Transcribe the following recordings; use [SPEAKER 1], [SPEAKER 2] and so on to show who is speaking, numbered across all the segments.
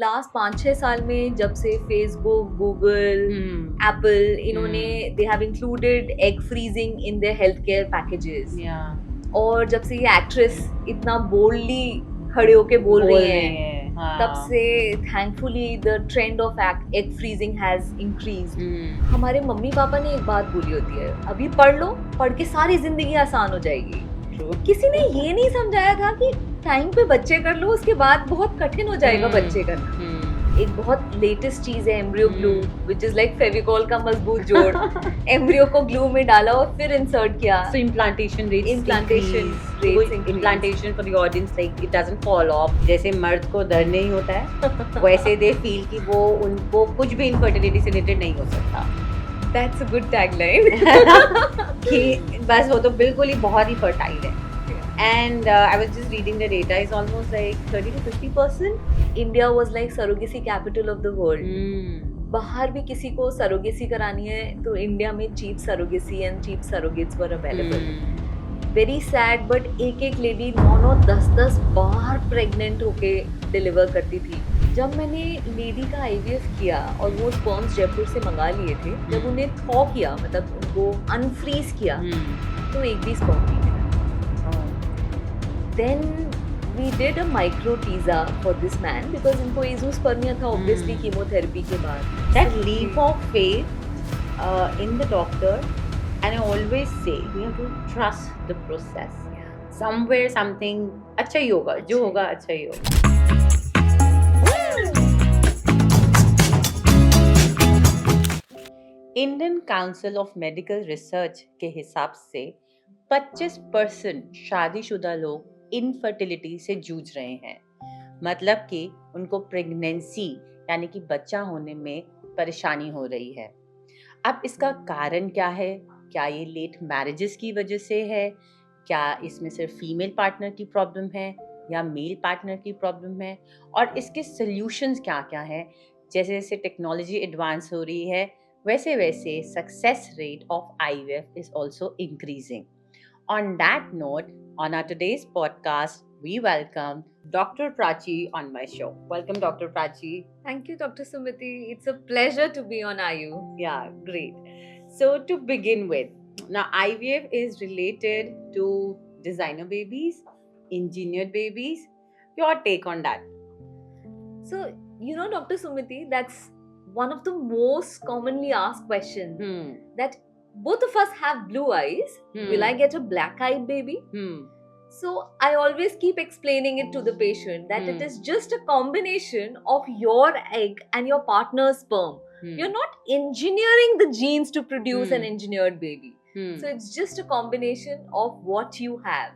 [SPEAKER 1] Last 5-6 साल में जब से फेसबुक, गूगल, एप्पल इन्होंने they have included egg freezing in their health care packages, और जब से ये एक्ट्रेस इतना बोल्डली खड़े होके बोल रही हैं, तब से thankfully the trend of egg freezing has increased. हमारे मम्मी पापा ने एक बात बोली होती है, अभी पढ़ लो, पढ़ के सारी जिंदगी आसान हो जाएगी। किसी ने ये नहीं समझाया था कि टाइम पे बच्चे कर लो, उसके बाद बहुत कठिन हो जाएगा बच्चे करना। एक बहुत लेटेस्ट चीज है embryo glue, which is like Fevicol का मजबूत जोड़। एम्ब्रियो को ग्लू में डाला और फिर इंसर्ट किया।
[SPEAKER 2] So implantation for the audience, like it doesn't fall off. जैसे मर्द को दर्द नहीं होता है वैसे दे फील कि वो उनको कुछ भी infertility से रिलेटेड नहीं हो सकता।
[SPEAKER 1] That's a good tagline.
[SPEAKER 2] कि बस वो तो बिल्कुल ही बहुत ही फर्टाइल है। And I was just reading the data, it's almost like 30 to 50%.
[SPEAKER 1] India was like surrogacy capital of the world. बाहर भी किसी को सरोगेसी करानी है तो इंडिया में cheap surrogacy and cheap surrogates were available. Very sad, but एक एक लेडी 9-9, 10-10 बार प्रेग्नेंट होके डिलीवर करती थी। जब मैंने लेडी का आईवीएफ किया और वो स्पर्म्स जयपुर से मंगा लिए थे, जब उन्हें थॉ किया, मतलब उनको अनफ्रीज किया, तो एक भी स्पर्म नहीं मिला। Then we did a micro teaser for this man because इनको एज़ोस्पर्मिया था obviously chemotherapy के बाद।
[SPEAKER 2] That leap of faith in the doctor, and I always say we have to trust the process. Somewhere something अच्छा ही होगा, जो होगा अच्छा ही होगा। Indian council of medical research के हिसाब से 25% शादीशुदा लोग इनफर्टिलिटी से जूझ रहे हैं। मतलब कि उनको प्रेगनेंसी यानी कि बच्चा होने में परेशानी हो रही है। अब इसका कारण क्या है? क्या ये लेट मैरिजेस की वजह से है? क्या इसमें सिर्फ फीमेल पार्टनर की प्रॉब्लम है या मेल पार्टनर की प्रॉब्लम है? और इसके सॉल्यूशंस क्या क्या हैं? जैसे जैसे टेक्नोलॉजी एडवांस हो रही है वैसे वैसे success rate of IVF is also increasing. On that note, on our today's podcast, we welcome Dr. Prachi on my show. Welcome, Dr. Prachi.
[SPEAKER 1] Thank you, Dr. Sumiti. It's a pleasure to be on IU.
[SPEAKER 2] Yeah, great. So to begin with, now IVF is related to designer babies, engineered babies. Your take on that?
[SPEAKER 1] So, you know, Dr. Sumiti, that's one of the most commonly asked questions. That both of us have blue eyes. Will I get a black-eyed baby? So I always keep explaining it to the patient that it is just a combination of your egg and your partner's sperm. You're not engineering the genes to produce an engineered baby. So it's just a combination of what you have.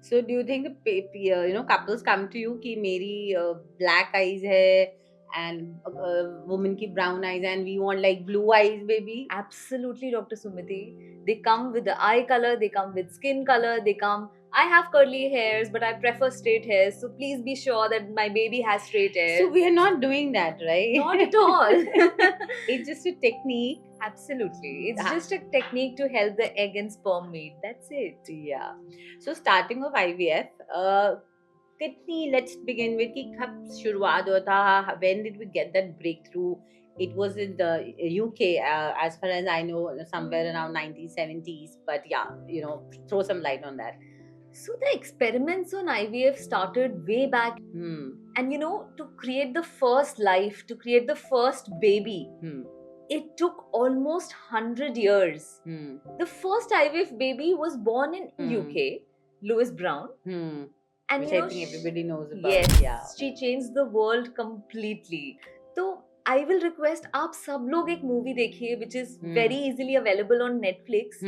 [SPEAKER 2] So do you think the couples come to you कि मेरी black eyes है and woman की brown eyes and we want like blue eyes baby?
[SPEAKER 1] Absolutely, Dr. Sumiti. They come with the eye color, they come with skin color, they come, I have curly hairs but I prefer straight hairs, so please be sure that my baby has straight hairs.
[SPEAKER 2] So we are not doing that, right?
[SPEAKER 1] Not at all.
[SPEAKER 2] It's just a technique.
[SPEAKER 1] Absolutely. It's just a technique to help the egg and sperm meet. That's it.
[SPEAKER 2] Yeah. So starting of IVF, let's begin with कि कब शुरुआत हुआ था? When did we get that breakthrough? It was in the UK, as far as I know, somewhere around 1970s. But yeah, throw some light on that.
[SPEAKER 1] So the experiments on IVF started way back. And to create the first life, to create the first baby, it took almost 100 years. The first IVF baby was born in UK, Louise Brown. And
[SPEAKER 2] which I think everybody knows about.
[SPEAKER 1] Yes, yeah. She changed the world completely. So I will request आप सब लोग एक movie देखिए which is very easily available on Netflix.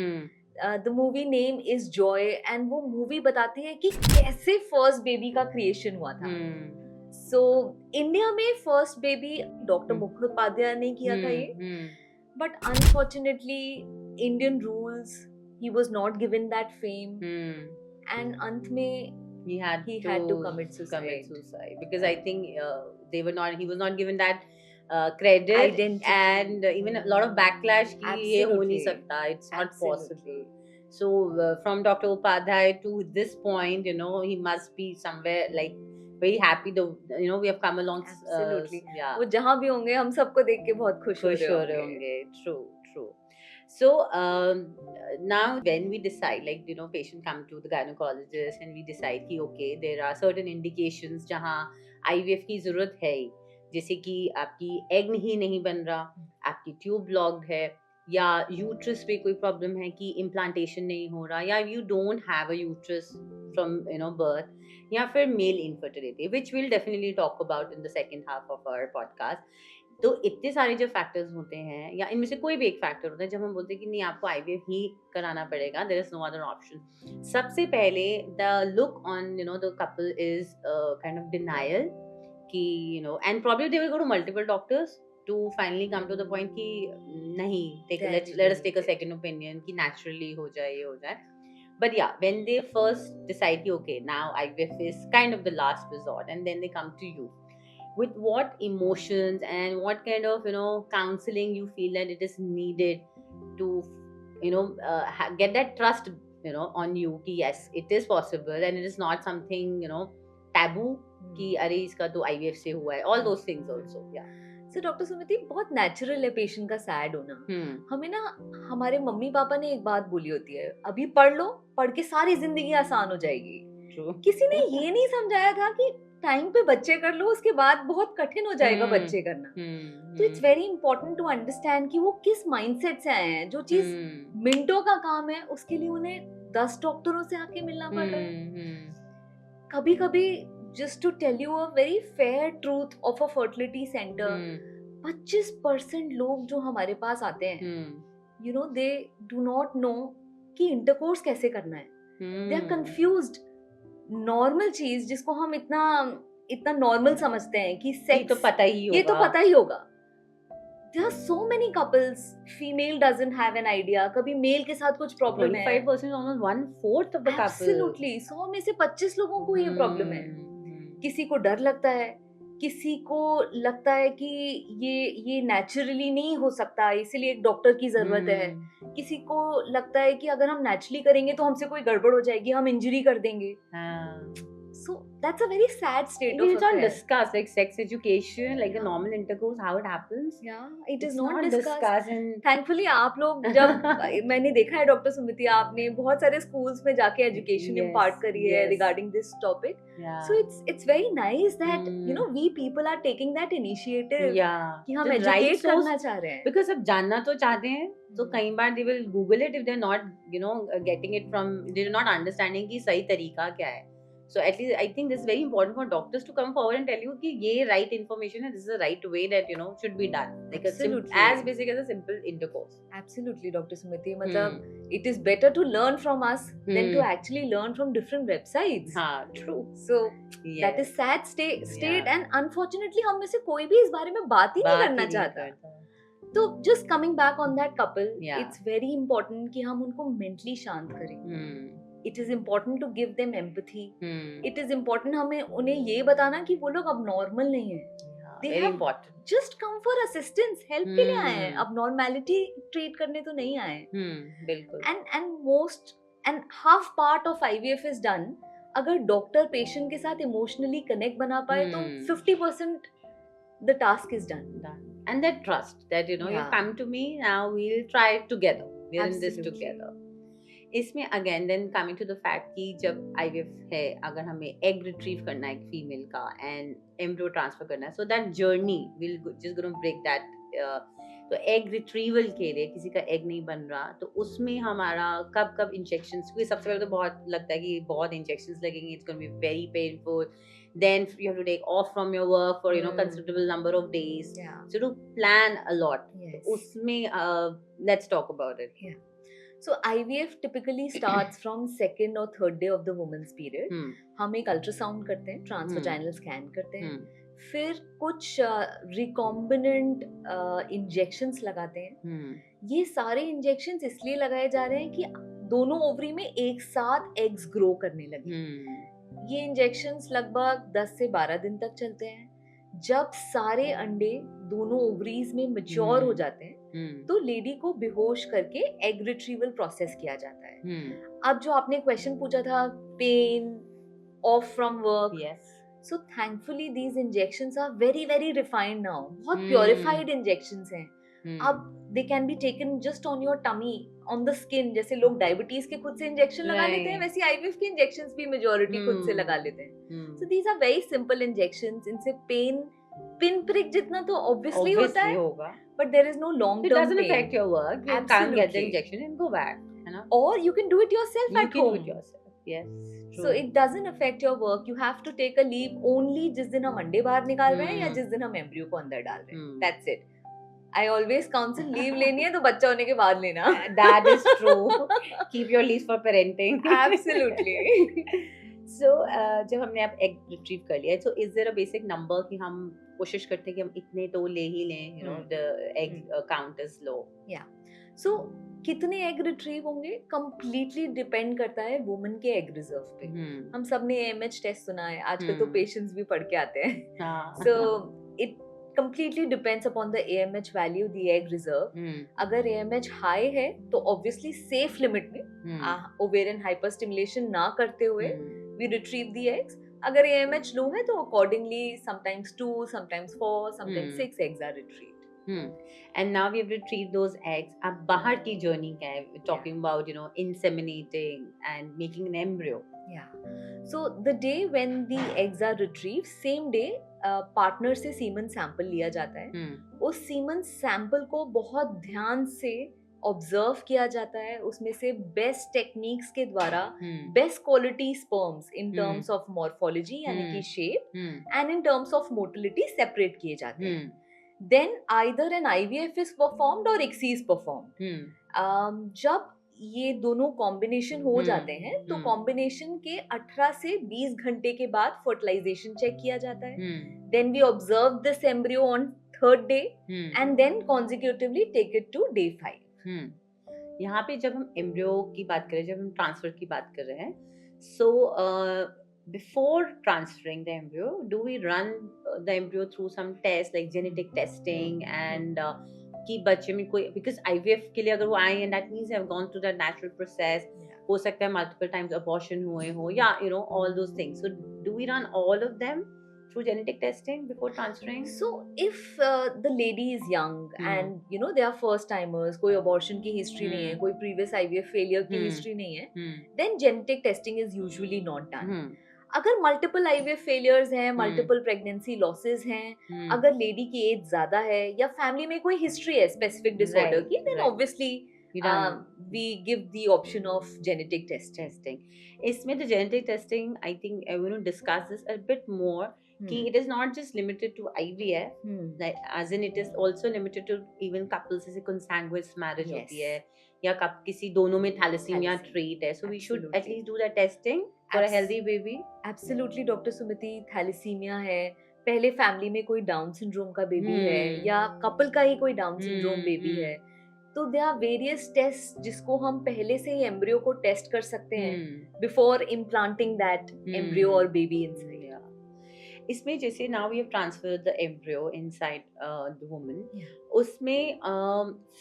[SPEAKER 1] The movie name is Joy, and वो movie बताती है कि कैसे first baby का creation हुआ था. So India में first baby डॉक्टर मुखोपाध्याय ने किया था ये. But unfortunately Indian rules, he was not given that fame. And अंत में he had to commit suicide
[SPEAKER 2] because I think he was not given that credit. Identity. And even a lot of backlash कि ये हो नहीं सकता, it's not possible. So from Dr. Upadhyay to this point, he must be somewhere like very happy we have come along.
[SPEAKER 1] Absolutely.
[SPEAKER 2] Yeah.
[SPEAKER 1] वो जहाँ भी होंगे हम सबको देख के बहुत खुश हो रहे होंगे.
[SPEAKER 2] True. So now when we decide, like patient come to the gynecologist and we decide कि okay, there are certain indications जहाँ IVF की जरूरत है, जैसे कि आपकी एग ही नहीं बन रहा, आपकी ट्यूब ब्लॉक्ड है, या यूट्रस पे कोई प्रॉब्लम है कि इम्प्लांटेशन नहीं हो रहा, या you don't have a uterus from birth, या फिर male infertility, which will definitely talk about in the second half of our podcast. तो इतने सारे जो फैक्टर्स होते हैं, या इनमें से कोई भी एक फैक्टर होता है जब हम बोलते हैं कि नहीं आपको आईवीएफ ही कराना पड़ेगा, there is no other option. सबसे पहले the look on the couple is kind of denial कि and probably they will go to multiple doctors to finally come to the point कि नहीं, let us take a second opinion कि naturally हो जाए. But yeah, when they first decide कि okay, now IVF is kind of the last resort, and then they come to you, with what emotions and what kind of counseling you feel that it is needed to get that trust on you कि yes, it is possible and it is not something taboo कि अरे इसका तो IVF से हुआ है, all those things also. Yeah.
[SPEAKER 1] So, doctor Sumiti, बहुत natural है पेशेंट का सैड होना. हमें ना हमारे मम्मी पापा ने एक बात बोली होती है, अभी पढ़ लो, पढ़ के सारी जिंदगी आसान हो जाएगी. किसी ने ये नहीं समझाया था कि टाइम पे बच्चे कर लो, उसके बाद बहुत कठिन हो जाएगा बच्चे करना. तो it's very important to understand कि वो किस माइंडसेट से आए हैं. जो चीज मिनटों का काम है उसके लिए उन्हें 10 डॉक्टरों से आके मिलना पड़ रहा है. कभी कभी just to tell you a very fair truth of a fertility center, 25% लोग जो हमारे पास आते हैं, they do not know कि इंटरकोर्स कैसे करना है. They are confused. नॉर्मल चीज जिसको हम इतना नॉर्मल समझते हैं कि सेक्स ये तो पता ही होगा. There are so many couples, female doesn't have an idea. कभी मेल के साथ कुछ प्रॉब्लम है.
[SPEAKER 2] 25% almost 1/4 of the couples.
[SPEAKER 1] Absolutely. 100 में से 25 लोगों को ये प्रॉब्लम है. किसी को डर लगता है, किसी को लगता है कि ये नेचुरली नहीं हो सकता, इसलिए एक डॉक्टर की जरूरत है. किसी को लगता है कि अगर हम नेचुरली करेंगे तो हमसे कोई गड़बड़ हो जाएगी, हम इंजरी कर देंगे. So that's a very sad state of affairs. It's not
[SPEAKER 2] discussed, like sex education, like the normal intercourse, how it happens.
[SPEAKER 1] Yeah, it's not discussed. And thankfully आप लोग जब मैंने देखा है डॉक्टर सुमिति, आपने बहुत सारे स्कूल्स में जाके एजुकेशन इम्पार्ट करी है regarding this topic. So it's very nice that we people are taking that initiative. कि हम educate करना चाह रहे हैं.
[SPEAKER 2] Because अब जानना तो चाहते हैं, तो कई बार they will Google it if they're not getting it from, they're not understanding कि सही तरीका क्या है. So at least I think this is very important for doctors to come forward and tell you कि ये right information है, this is the right way that should be done. Like as basic as a simple intercourse.
[SPEAKER 1] Absolutely, Dr. Smriti. मतलब it is better to learn from us than to actually learn from different websites.
[SPEAKER 2] हाँ, true.
[SPEAKER 1] So that is sad state and unfortunately हम में से कोई भी इस बारे में बात ही नहीं करना चाहता. तो just coming back on that couple, it's very important कि हम उनको mentally शांत करें. It is important to give them empathy. It is important हमें उन्हें ये बताना कि वो लोग अब नॉर्मल नहीं है.
[SPEAKER 2] Very important.
[SPEAKER 1] Just come for assistance, help के लिए आए हैं. अब नॉर्मैलिटी ट्रीट करने तो नहीं आए.
[SPEAKER 2] बिल्कुल.
[SPEAKER 1] And half part of IVF is done. अगर डॉक्टर पेशेंट के साथ इमोशनली कनेक्ट बना पाए तो 50% the task is done.
[SPEAKER 2] And that trust that you come to me, now we'll try it together. We're in this together. इसमें again then coming to the fact कि जब IVF है, अगर हमें एग रिट्रीव करना है एक फीमेल का एंड एम्ब्रियो ट्रांसफर करना है, so that journey will just gonna break that. तो एग रिट्रीवल के लिए किसी का एग नहीं बन रहा, तो उसमें हमारा कब इंजेक्शंस, क्योंकि सबसे पहले तो बहुत लगता है कि बहुत इंजेक्शंस लगेंगे, it's gonna be very painful. Then you have to take off from your work for considerable number of days. So to plan a lot. उसमें let's talk about it.
[SPEAKER 1] So IVF typically starts from second or third day of the woman's period. हम एक ultrasound करते हैं, transvaginal scan करते हैं, फिर कुछ recombinant injections लगाते हैं. ये सारे इंजेक्शंस इसलिए लगाए जा रहे हैं कि दोनों ओवरी में एक साथ एग्स ग्रो करने लगे. ये इंजेक्शंस लगभग 10 से 12 दिन तक चलते हैं. जब सारे अंडे दोनों ओवरीज में मैच्योर हो जाते हैं तो लेडी को बेहोश करके एग रिट्रीवल प्रोसेस किया जाता है. अब जो आपने क्वेश्चन पूछा था, pain, off from work, So thankfully these injections are very very refined now. बहुत purified injections हैं. अब they can be taken just on your tummy, on the skin. जैसे लोग डायबिटीज के खुद से इंजेक्शन लगा लेते हैं, वैसे आईवीएफ के इंजेक्शंस भी मेजॉरिटी खुद से लगा लेते हैं. So these are very simple injections. इनसे पेन पिन प्रिक जितना तो obviously होता है, but there is no long term pain. It doesn't affect your work. You can't get the injection and go back. Or you can do it yourself at home. You can do it yourself. Yes. True. So it doesn't affect your work. You have to take a leave only जिस दिन हम अंडे बाहर निकाल रहे हैं या जिस दिन हम एम्ब्रियो को अंदर डाल रहे हैं. That's it. I always counsel leave लेनी है तो बच्चा होने के बाद लेना.
[SPEAKER 2] That is true. Keep your leaves for parenting.
[SPEAKER 1] Absolutely.
[SPEAKER 2] So जब हमने आप egg retrieve कर लिया, so is there a basic number कि हम कोशिश करते हैं कि हम इतने तो ले ही लें, you know, the egg count is low.
[SPEAKER 1] Yeah. So कितने एग रिट्रीव होंगे कंप्लीटली डिपेंड करता है वुमन के एग रिजर्व पे. हम सब ने AMH टेस्ट सुना है, आजकल तो पेशेंट्स भी पढ़ के आते हैं. So it completely depends upon the AMH value, the egg reserve. अगर AMH high है तो obviously safe limit में ovarian hyperstimulation ना करते हुए we retrieve the eggs. अगर AMH low है तो accordingly sometimes 2, sometimes 4, sometimes 6 eggs are retrieved.
[SPEAKER 2] And now we have retrieved those eggs. अब बाहर की journey क्या है? We're talking about, you know, inseminating and making an embryo.
[SPEAKER 1] Yeah. So the day when the eggs are retrieved, same day partner से semen sample लिया जाता है. उस सीमन सैंपल को बहुत ध्यान से ऑब्जर्व किया जाता है. उसमें से बेस्ट टेक्निक्स के द्वारा best quality sperms in terms of morphology यानी कि shape and in terms of motility separate किए जाते हैं. Then either an IVF is performed और ICSI इज परफॉर्म्ड. जब ये दोनों कॉम्बिनेशन हो जाते हैं तो कॉम्बिनेशन के 18 से 20 घंटे के बाद फर्टिलाइजेशन चेक किया जाता है. Then we observe this embryo on third day and then consecutively take it to day 5.
[SPEAKER 2] यहाँ पे जब हम एम्ब्रियो की बात करें, जब हम ट्रांसफर की बात कर रहे हैं, सो before transferring the embryo, do we run the embryo through some tests like genetic testing and कि बच्चे में कोई, because IVF के लिए अगर वो आए and that means they have gone through that natural process, हो सकता है multiple times abortion हुए हो या you know all those things. So do we run all of them through genetic testing before transferring?
[SPEAKER 1] So if the lady is young and you know they are first timers, कोई abortion की history नहीं है, कोई previous IVF failure की history नहीं है, then genetic testing is usually not done. अगर multiple IVF failures हैं, मल्टीपल प्रेगनेंसी लॉसेस हैं, अगर लेडी की एज ज्यादा है या फैमिली में कोई हिस्ट्री है स्पेसिफिक डिसऑर्डर की, then obviously we give the option of genetic testing.
[SPEAKER 2] इसमें the genetic testing, I think I want to discuss this a bit more. कि it is not just limited to IVF, like as in it is also limited to even couples जैसे consanguineous marriage होती है या किसी दोनों में thalassemia trait है, so we should at least do the testing for a healthy baby.
[SPEAKER 1] Absolutely, Dr. Sumiti, thalassemia है, पहले फैमिली में कोई डाउन सिंड्रोम का बेबी है या कपल का ही कोई डाउन सिंड्रोम बेबी है, तो there are various tests जिसको हम पहले से ही एम्ब्रियो को टेस्ट कर सकते हैं before implanting that embryo or baby inside.
[SPEAKER 2] इसमें जैसे now we have transferred the embryo inside the woman, उसमें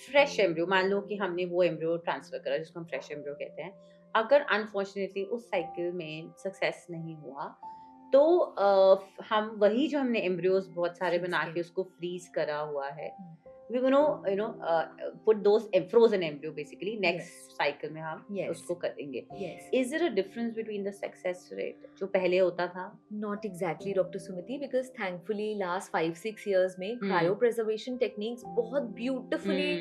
[SPEAKER 2] fresh embryo, मान लो कि हमने वो embryo transfer करा जिसको हम fresh embryo कहते हैं, अगर unfortunately उस cycle में success नहीं हुआ तो हम वही जो हमने embryos बहुत सारे बना के उसको freeze करा हुआ है, we're gonna put those frozen embryo basically next cycle में हम उसको करेंगे. Is there a difference between the success rate जो पहले होता था?
[SPEAKER 1] Not exactly, Dr. Sumiti, because thankfully last 5-6 years में cryopreservation techniques बहुत beautifully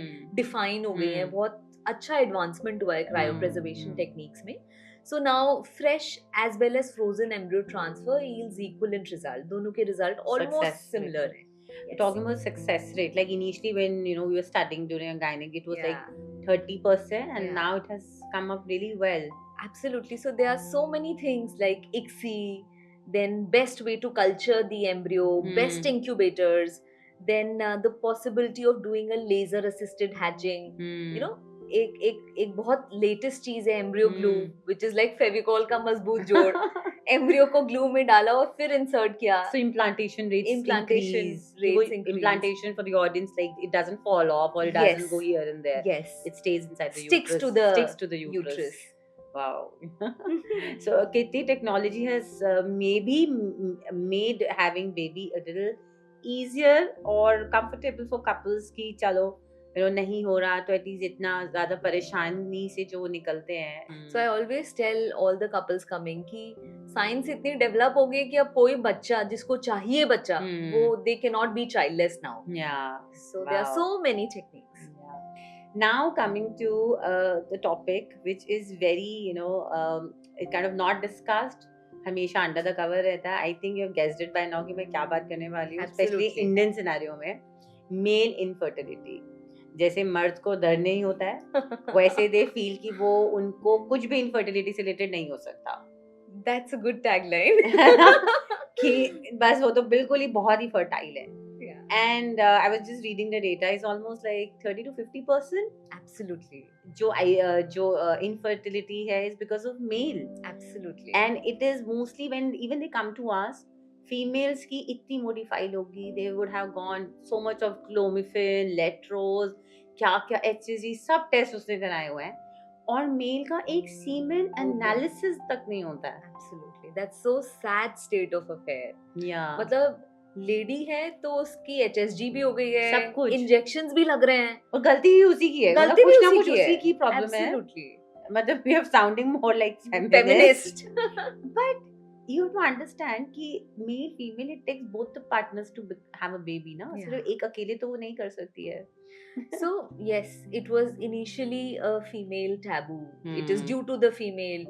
[SPEAKER 1] define हो गई हैं, बहुत अच्छा advancement हुआ है cryopreservation techniques में. So now fresh as well as frozen embryo transfer yields equivalent result. दोनों के result almost similar हैं.
[SPEAKER 2] Talking about success rate, like initially when we were studying during a gynec, it was like 30% and now it has come up really well.
[SPEAKER 1] Absolutely. So there are so many things like ICSI, then best way to culture the embryo, best incubators, then the possibility of doing a laser assisted hatching. You know, एक बहुत latest चीज है embryo glue, which is like Fevicol का मजबूत जोड़. Embryo को glue में डाला और फिर इंसर्ट किया.
[SPEAKER 2] So implantation rates increase. Implantation for the audience, like it doesn't fall off or it doesn't go here and there.
[SPEAKER 1] Yes.
[SPEAKER 2] It stays inside the
[SPEAKER 1] uterus. Sticks to the uterus.
[SPEAKER 2] Wow. So Kitty technology has maybe made having baby a little easier or comfortable for couples कि चलो नहीं हो रहा तो at least इतना ज्यादा परेशानी से जो निकलते हैं.
[SPEAKER 1] So I always tell all the couples coming कि साइंस इतनी डेवलप हो गई कि अब कोई बच्चा जिसको चाहिए बच्चा वो they cannot be childless now.
[SPEAKER 2] Yeah.
[SPEAKER 1] So there are so many techniques.
[SPEAKER 2] Now coming to the topic which is very kind of not discussed, हमेशा अंडर द कवर रहता है. I think you have guessed it by now कि मैं क्या बात करने वाली हूँ. स्पेशली इंडियन सिनेरियो में मेल इनफर्टिलिटी. जैसे मर्द को डर नहीं होता है वैसे दे फील कि वो उनको कुछ भी इनफर्टिलिटी से रिलेटेड नहीं हो सकता.
[SPEAKER 1] That's a good tagline.
[SPEAKER 2] कि बस वो तो बिल्कुल ही बहुत ही फर्टाइल है. And I was just reading the data. It's almost like 30 to 50%.
[SPEAKER 1] Absolutely.
[SPEAKER 2] जो infertility है is because of male.
[SPEAKER 1] Absolutely.
[SPEAKER 2] And it is mostly when even they come to us, females की इतनी मोटी फाइल होगी. They would have gone so much of clomiphene, letrose, क्या HCG सब test उसने कराए हुए हैं. और मेल का एक सीमेन एनालिसिस तक नहीं होता है.
[SPEAKER 1] Absolutely. That's so sad state of affair.
[SPEAKER 2] Yeah.
[SPEAKER 1] मतलब लेडी है तो उसकी HSG भी हो गई है,
[SPEAKER 2] सब कुछ
[SPEAKER 1] इंजेक्शंस भी लग रहे हैं
[SPEAKER 2] और गलती भी उसी की है.
[SPEAKER 1] गलती भी
[SPEAKER 2] कुछ उसी की प्रॉब्लम है. मतलब we are sounding more like feminist. But you have to understand कि male female it takes both the partners to have a baby ना. सिर्फ एक अकेले तो वो नहीं कर सकती है.
[SPEAKER 1] So yes, it was initially a female taboo. It is due to the female.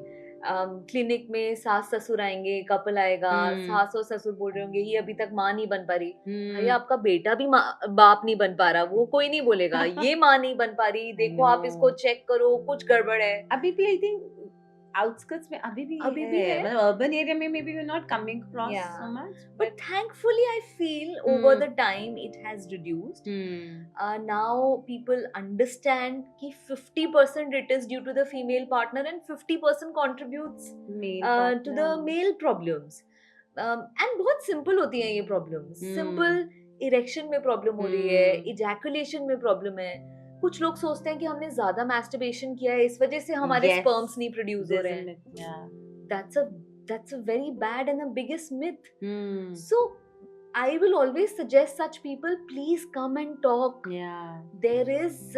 [SPEAKER 1] Clinic में सास ससुर आएंगे, कपल आएगा, सास और ससुर बोल रहे होंगे ये अभी तक माँ नहीं बन पा रही. भाई आपका बेटा भी बाप नहीं बन पा रहा, वो कोई नहीं बोलेगा ये माँ नहीं बन पा रही, देखो आप इसको चेक करो कुछ गड़बड़ है.
[SPEAKER 2] अभी भी आई थिंक आउटस्कर्ट्स में अभी भी है. मतलब अर्बन एरिया में maybe we're not coming across so much,
[SPEAKER 1] but thankfully I feel over the time it has reduced. Now people understand कि 50% it is due to the female partner and 50% contributes to the male problems. And बहुत simple होती हैं ये problems. Simple erection में problem हो रही है, ejaculation में problem है. कुछ लोग सोचते हैं कि हमने ज्यादा masturbation किया है इस वजह से हमारे sperms नहीं produce हो रहे हैं. That's a very bad and the biggest myth. So I will always suggest such people please come and talk. There is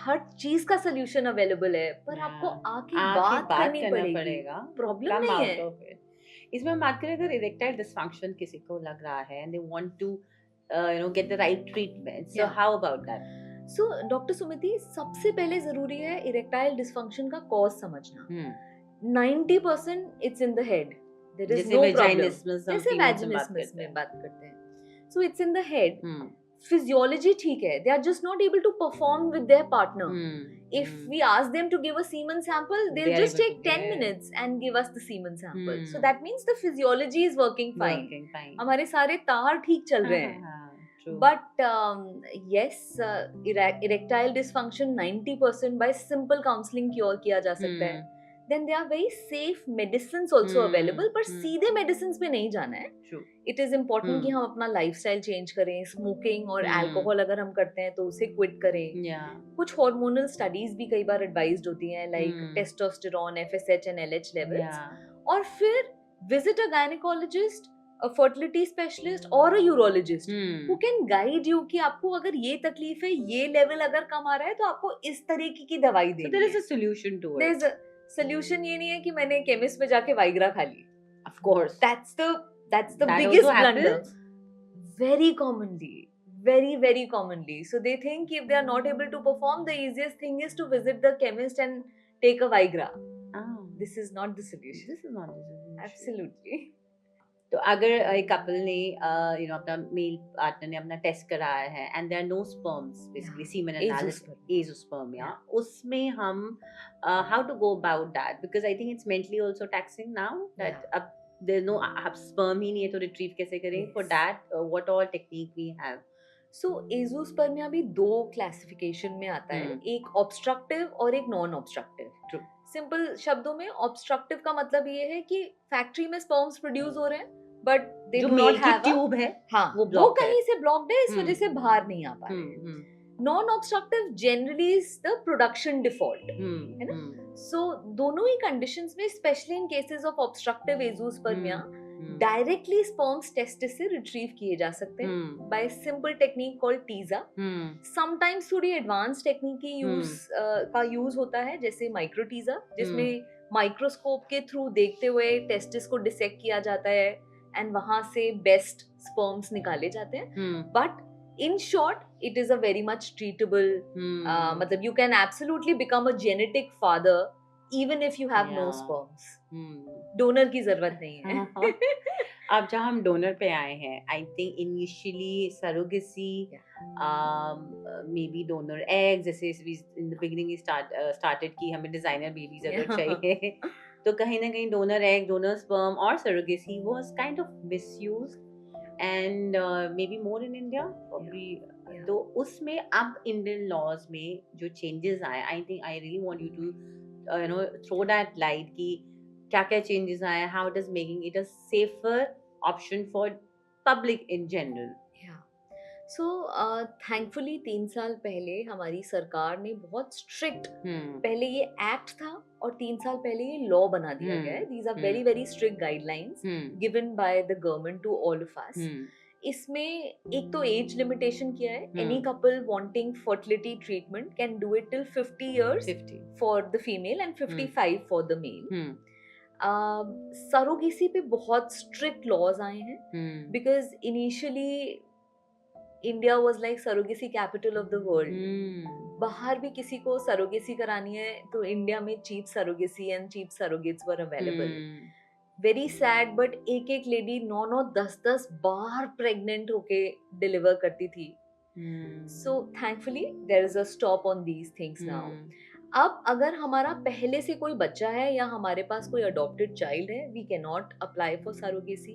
[SPEAKER 1] हर चीज का solution available है पर आपको आके बात करनी पड़ेगा. Problem नहीं है.
[SPEAKER 2] इसमें हम बात करें अगर erectile dysfunction किसी को लग रहा है and they want to get the right treatment. So how about that?
[SPEAKER 1] So doctor Sumiti सबसे पहले जरूरी है इरेक्टाइल डिस्फंक्शन का कॉज समझना. 90% it's in the head. There is no problem. जैसे वैजिनिस्मस में बात करते हैं. So it's in the head. Physiology ठीक है. They are just not able to perform with their partner. If we ask them to give a semen sample, they'll just take 10 minutes and give us the semen sample. So that means the physiology is working fine. हमारे सारे तार ठीक चल रहे हैं. But yes, erectile dysfunction 90% by simple counseling cure किया जा सकता है. Then there are very safe medicines also available, पर सीधे medicines पे नहीं जाना है. It is important कि हम अपना lifestyle change करें. Smoking और alcohol अगर हम करते हैं तो उसे quit करें. कुछ hormonal studies भी कई बार advised होती हैं like testosterone, FSH and LH levels. और फिर visit a gynecologist, a fertility specialist or a urologist who can guide you कि आपको अगर ये तकलीफ है, ये लेवल अगर कम आ रहा है तो आपको इस तरीके की दवाई देनी है.
[SPEAKER 2] So there is a solution to it.
[SPEAKER 1] There is a solution. ये नहीं है कि मैंने केमिस्ट में जाके वाइग्रा खा ली.
[SPEAKER 2] Of course.
[SPEAKER 1] That's the biggest blunder. Very commonly. So they think if they are not able to perform, the easiest thing is to visit the chemist and take a Viagra. This is not the solution. Absolutely.
[SPEAKER 2] तो अगर एक couple ने अपना male partner ने अपना test कराया है and there are no sperms basically semen analysis azoosperm उसमें हम how to go about that because I think it's mentally also taxing now that अब देयर नो स्पर्म ही नहीं है तो रिट्रीव कैसे करें. For that what all technique we have.
[SPEAKER 1] So azoospermia भी दो क्लासिफिकेशन में आता है. एक ऑब्स्ट्रक्टिव और एक नॉन ऑब्स्ट्रक्टिव.
[SPEAKER 2] ट्रू.
[SPEAKER 1] सिंपल शब्दों में ऑब्स्ट्रक्टिव का मतलब ये है कि फैक्ट्री में स्पर्म्स प्रोड्यूस हो रहे हैं but they do not have
[SPEAKER 2] tube है
[SPEAKER 1] वो कहीं से ब्लॉक्ड है इस वजह से बाहर नहीं आ पा रहे. Non obstructive generally is the production default, है ना? सो दोनों ही कंडीशंस में, specially in cases of obstructive azoospermia, directly sperms testis से रिट्रीव किए जा सकते हैं by simple technique called TESA. Sometimes थोड़ी एडवांस टेक्निक की यूज होता है, जैसे माइक्रोटीजा, जिसमें माइक्रोस्कोप के थ्रू देखते हुए टेस्टिस को डिसेक्ट किया जाता है एंड वहां से बेस्ट स्पर्म्स निकाले जाते हैं. But in short, it is a very much treatable, matlab you can absolutely become a genetic father even if you have no sperms. Donor की जरूरत नहीं है.
[SPEAKER 2] अब जब हम डोनर पे आए हैं, I think initially surrogacy, may be donor egg, जैसे इन द बिगिनिंग स्टार्टेड कि हमें डिजाइनर बेबीज अगर चाहिए तो कहीं ना कहीं डोनर एग, डोनर स्पर्म और surrogacy was kind of misused and maybe more in India probably. तो उसमें अब इंडियन लॉज में जो चेंजेस आए, I think I really want you to throw that light कि क्या क्या चेंजेस आए, how it is making it a safer option for public in general.
[SPEAKER 1] So thankfully 3 साल पहले हमारी सरकार ने बहुत स्ट्रिक्ट, पहले ये एक्ट था और 3 साल पहले ये लॉ बना दिया गया है. These are very very strict guidelines given by the government to all of us. इसमें एक तो एज लिमिटेशन किया है. Any couple wanting fertility treatment can do it till 50 years for the female and 55 for the male. Surrogacy पे बहुत strict laws आए हैं because initially India was like surrogacy capital of the world. बाहर भी किसी को सरोगेसी करानी है तो इंडिया में cheap surrogacy and cheap surrogates were available. Very sad, but एक एक लेडी 9-10 बार प्रेग्नेंट होके डिलीवर करती थी. So thankfully there is a stop on these things now. अब अगर हमारा पहले से कोई बच्चा है या हमारे पास कोई अडॉप्टेड चाइल्ड है, we can not apply for surrogacy.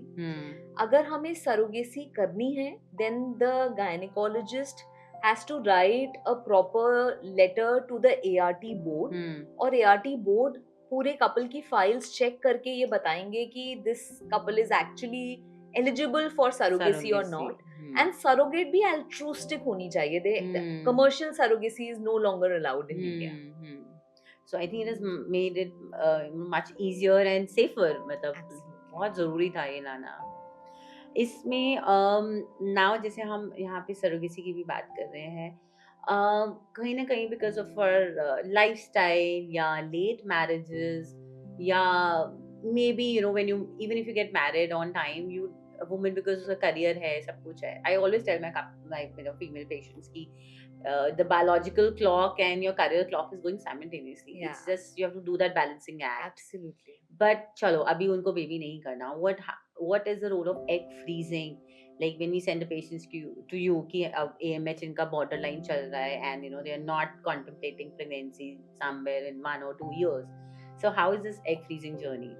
[SPEAKER 1] अगर हमें सरोगेसी करनी है, then the gynaecologist has to write a proper letter to the ART board, और ART बोर्ड पूरे कपल की फाइल्स चेक करके ये बताएंगे कि this couple is actually eligible for surrogacy और नॉट. And surrogate भी altruistic होनी चाहिए. The commercial surrogacy is no longer allowed in India.
[SPEAKER 2] So I think it has made it much easier and safer. मतलब बहुत जरूरी था ये लाना. इसमें now जैसे हम यहाँ पे surrogacy की भी बात कर रहे हैं, कहीं ना कहीं because of our lifestyle या late marriages, या maybe when you, even if you get married on time, you a woman because उसका career है, सब कुछ है. I always tell my female patients कि the biological clock and your career clock is going simultaneously. Yeah. It's just you have to do that balancing act.
[SPEAKER 1] Absolutely.
[SPEAKER 2] But चलो अभी उनको baby नहीं करना. What is the role of egg freezing? Like when we send the patients to you कि AMH इनका borderline चल रहा है and they are not contemplating pregnancy somewhere in 1 or 2 years. So how is this egg freezing journey?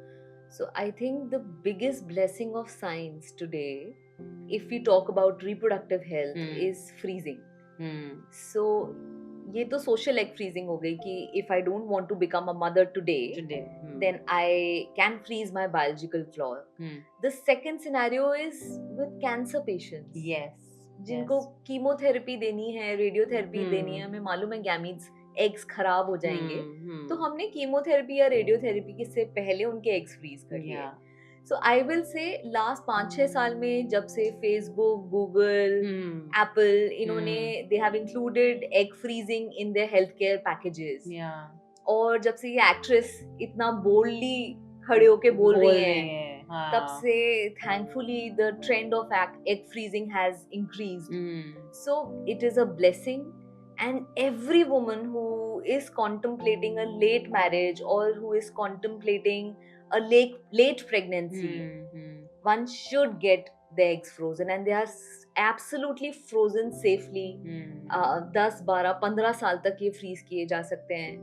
[SPEAKER 1] So I think the biggest blessing of science today, if we talk about reproductive health, is freezing. So ये तो social egg freezing हो गई कि if I don't want to become a mother today, then I can freeze my biological clock. The second scenario is with cancer patients.
[SPEAKER 2] Yes.
[SPEAKER 1] जिनको chemotherapy देनी है, radiotherapy देनी है, हमें मालूम है गैमीट्स एग्स खराब हो जाएंगे, तो हमने कीमोथेरेपी या रेडियोथेरेपी से पहले उनके एग्स फ्रीज कर दिए. सो आई विल से लास्ट 5-6 साल में जब से फेसबुक, गूगल, एप्पल, इन्होंने they have included egg freezing in their health care packages, और जब से ये एक्ट्रेस इतना बोल्डली खड़े होके बोल रही हैं, तब से thankfully the trend of egg freezing has increased. So it is a blessing. And every woman who is contemplating a late marriage or who is contemplating a late pregnancy, one should get the eggs frozen, and they are absolutely frozen safely. 10, 12, 15 साल तक ये freeze किए जा सकते हैं.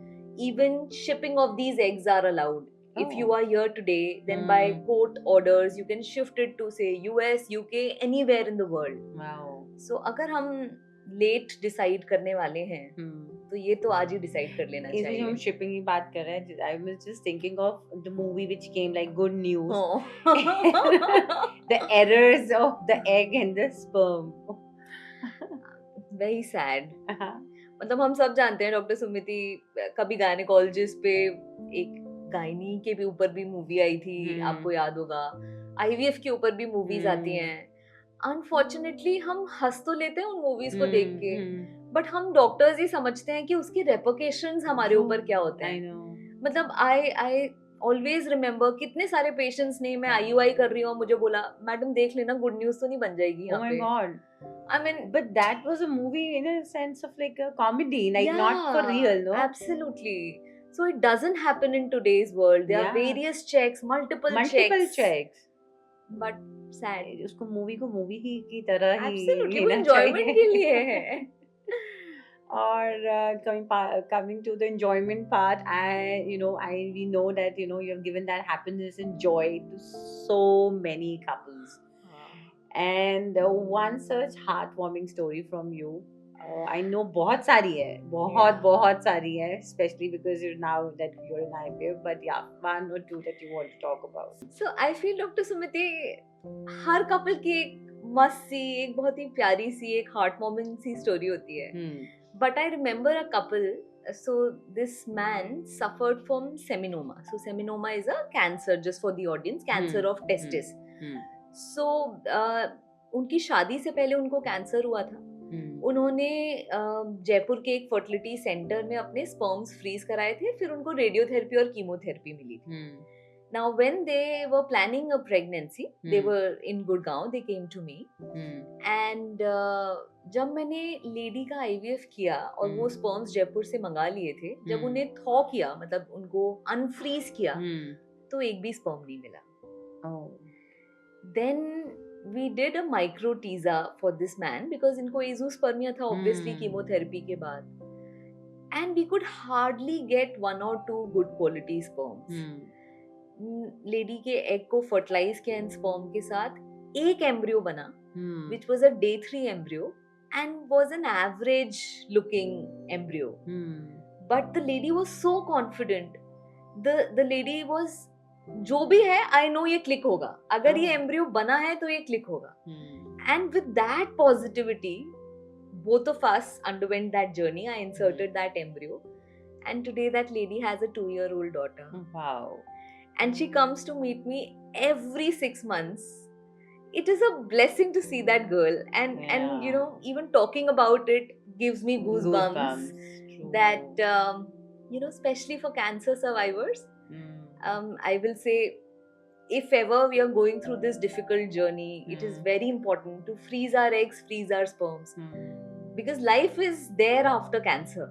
[SPEAKER 1] Even shipping of these eggs are allowed. If you are here today, then by court orders you can shift it to say US, UK, anywhere in the world.
[SPEAKER 2] Wow.
[SPEAKER 1] So अगर हम late decide करने वाले हैं, तो ये तो आज ही decide कर लेना चाहिए.
[SPEAKER 2] इसलिए हम शिपिंग की बात कर रहे हैं. I was just thinking of the movie which came like Good News. The errors of the egg and the sperm.
[SPEAKER 1] very sad.
[SPEAKER 2] Uh-huh.
[SPEAKER 1] मतलब हम सब जानते हैं डॉक्टर सुमिति, कभी गायनेकोलॉजिस्ट पे एक गायनी के भी ऊपर भी मूवी आई थी, आपको याद होगा. आईवीएफ के ऊपर भी मूवीज आती हैं. अनफॉर्चुनेटली हम हंस तो लेते हैं उन मूवीज को देख के, बट हम डॉक्टर्स ही समझते हैं कि उसके रेपरकेशंस हमारे ऊपर क्या होते हैं. मतलब आई ऑलवेज रिमेम्बर कितने सारे पेशेंट्स ने, मैं आईयूआई कर रही हूँ, मुझे बोला मैडम देख लेना गुड न्यूज तो नहीं बन जाएगी यहाँ पे.
[SPEAKER 2] Oh my God.
[SPEAKER 1] I mean,
[SPEAKER 2] but that was a movie in a sense of like a comedy, like not for real, no?
[SPEAKER 1] Absolutely. So it doesn't happen in today's world. There are various checks, multiple checks. But sad.
[SPEAKER 2] उसको movie को movie ही की तरह ही
[SPEAKER 1] Absolutely, वो enjoyment के लिए है.
[SPEAKER 2] Or coming to the enjoyment part, we know that you have given that happiness and joy to so many couples. And one such heartwarming story from you, I know बहुत सारी है, बहुत सारी है, especially because now that you're in IVF, but yeah, one or two that you want to talk about.
[SPEAKER 1] So I feel Dr. Sumiti, her couple की एक मस्त सी, एक बहुत ही प्यारी सी, एक heartwarming सी स्टोरी होती है. But I remember a couple. So this man suffered from seminoma. So seminoma is a cancer, just for the audience, cancer of testis. So उनकी शादी से पहले उनको कैंसर हुआ था. उन्होंने जयपुर के एक फर्टिलिटी सेंटर में अपने स्पर्म्स फ्रीज कराए थे, फिर उनको रेडियोथेरेपी और कीमोथेरेपी मिली थी. Now when they were planning a pregnancy, they were in Gurgaon, they came to me. And जब मैंने लेडी का आईवीएफ किया और वो स्पर्म्स जयपुर से मंगा लिए थे, जब उन्हें थॉ किया, मतलब उनको अनफ्रीज किया, तो एक भी स्पर्म नहीं मिला. Then we did a micro teaser for this man because इनको एज़ोस्पर्मिया था obviously chemotherapy के बाद, and we could hardly get 1 or 2 good quality sperms. Lady के एग को फर्टिलाइज किया इन स्पर्म के साथ, एक एम्ब्रियो बना which was a day 3 embryo and was an average looking embryo. But the lady was so confident. The lady was, जो भी है I know ये क्लिक होगा, अगर ये एम्ब्रियो बना है तो ये क्लिक होगा. And with that positivity, both of us underwent that journey. I inserted that embryo and today that lady has a 2-year-old daughter.
[SPEAKER 2] Wow.
[SPEAKER 1] And she comes to meet me every 6 months. It is a blessing to see that girl, and even talking about it gives me goosebumps. That especially for cancer survivors, I will say, if ever we are going through this difficult journey, it is very important to freeze our eggs, freeze our sperms, because life is there after cancer.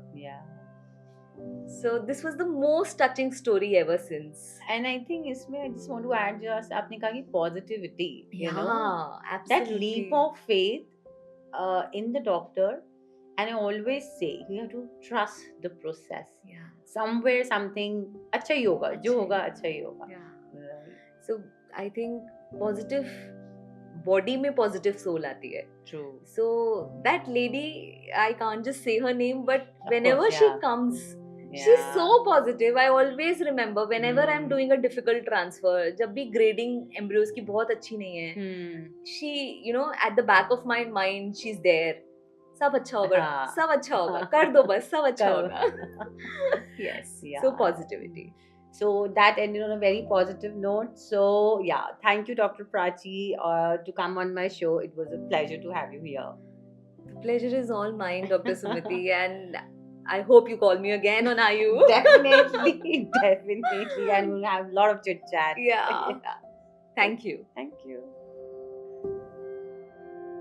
[SPEAKER 1] So this was the most touching story ever since.
[SPEAKER 2] And I think इसमें I just want to add, just आपने कहा कि positivity, you know,
[SPEAKER 1] absolutely.
[SPEAKER 2] that leap of faith in the doctor, and I always say you have to trust the process. Somewhere something अच्छा ही होगा, जो होगा अच्छा ही होगा.
[SPEAKER 1] So I think positive body में positive soul आती है.
[SPEAKER 2] True.
[SPEAKER 1] So that lady, I can't just say her name, but whenever she comes, she's so positive. I always remember whenever I'm doing a difficult transfer, जब भी grading embryos की बहुत अच्छी नहीं है, she, at the back of my mind, she's there. सब अच्छा होगा, सब अच्छा होगा, कर दो बस, सब अच्छा होगा.
[SPEAKER 2] Yes,
[SPEAKER 1] so positivity.
[SPEAKER 2] So that ended on a very positive note. So yeah, thank you, Dr. Prachi, to come on my show. It was a pleasure to have you here.
[SPEAKER 1] The pleasure is all mine, Dr. Sumiti, and I hope you call me again on IU.
[SPEAKER 2] Definitely, and we'll have a lot of chit chat.
[SPEAKER 1] Yeah. Thank you.
[SPEAKER 2] Thank you.